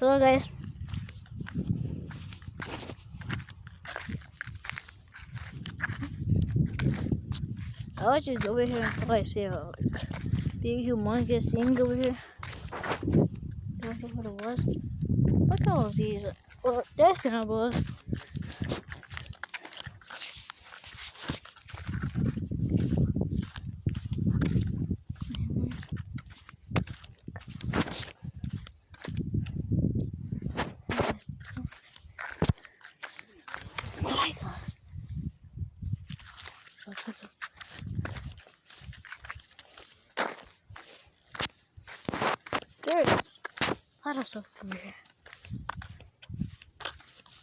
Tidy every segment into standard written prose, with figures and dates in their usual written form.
Hello guys. I was just over here until I see a big humongous thing over here. Don't know what it was. Look at all of these. Well, that's not was. There's a lot of stuff over here.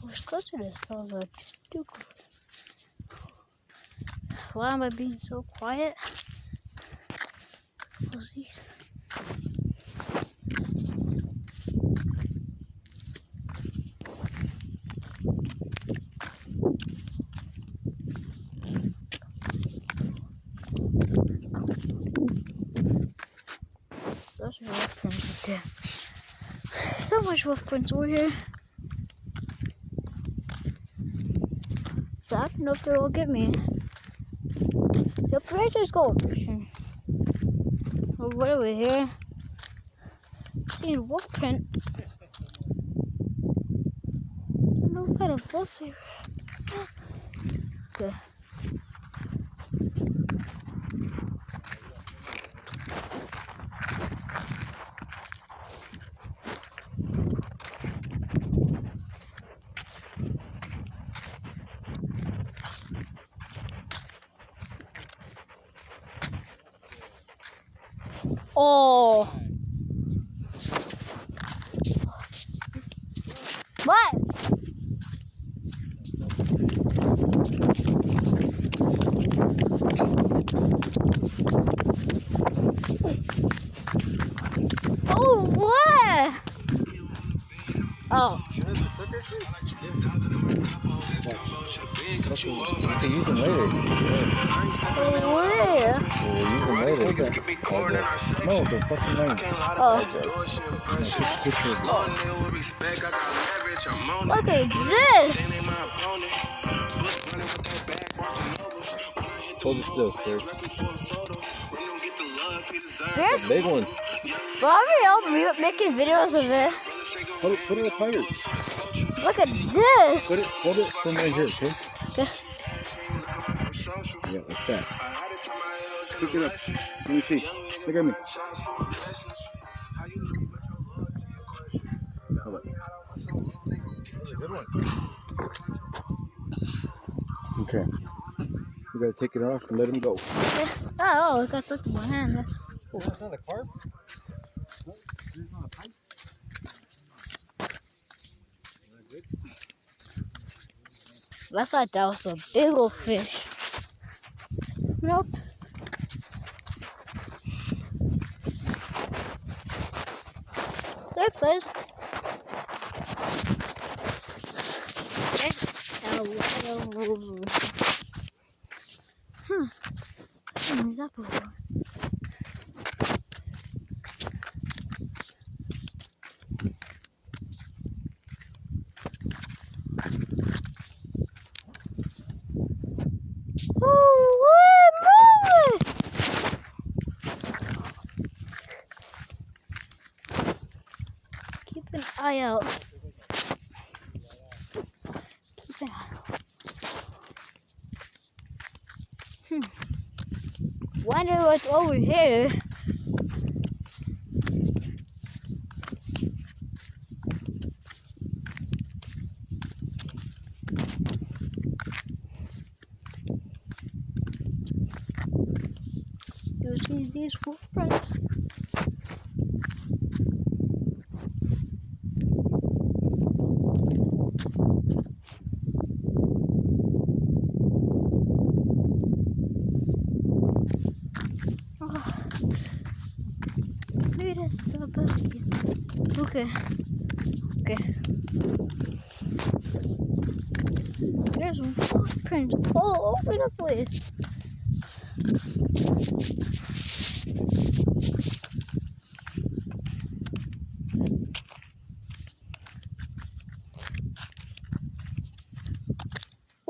I was close to this, I was just too close. Why am I being so quiet? What's these? Those are wolf prints right there. So much wolf prints over here. So I don't know if they'll get me. The princess go fishing. Or what over here? Seeing wolf prints. I don't know what kind of wolf they were. Okay. Oh. What? Oh, what? Oh. You can use them later. Oh, where? We'll use them later. No, the fucking lane. Oh. Picture of Look at this. Hold it still, Kurt. This? Big one. Bobby, I'm making videos of it. Put it up higher. Look at this. Hold it from right here, okay? Okay. Yeah, like that. Pick it up. Let me see. Look at me. How about good one. Okay. We gotta take it off and let him go. Okay. Oh, I got stuck in my hand. Oh, that's not a carp? No, there's not a pipe. Last night that was a big old fish. Nope. There, please. What is that for? Keep an eye out. Keep an eye out. Wonder what's over here. You see these wolf prints? Maybe that's the basket. Okay. There's wolf prints all over the place.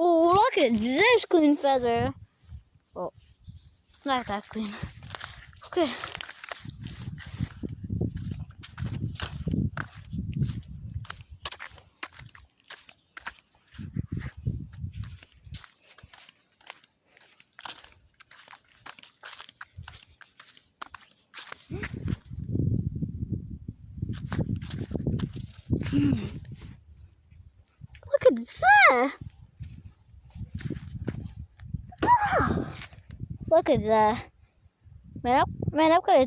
Oh, look at this clean feather. Oh, not that clean. Okay. Look at that. Look at that. Man, I'm gonna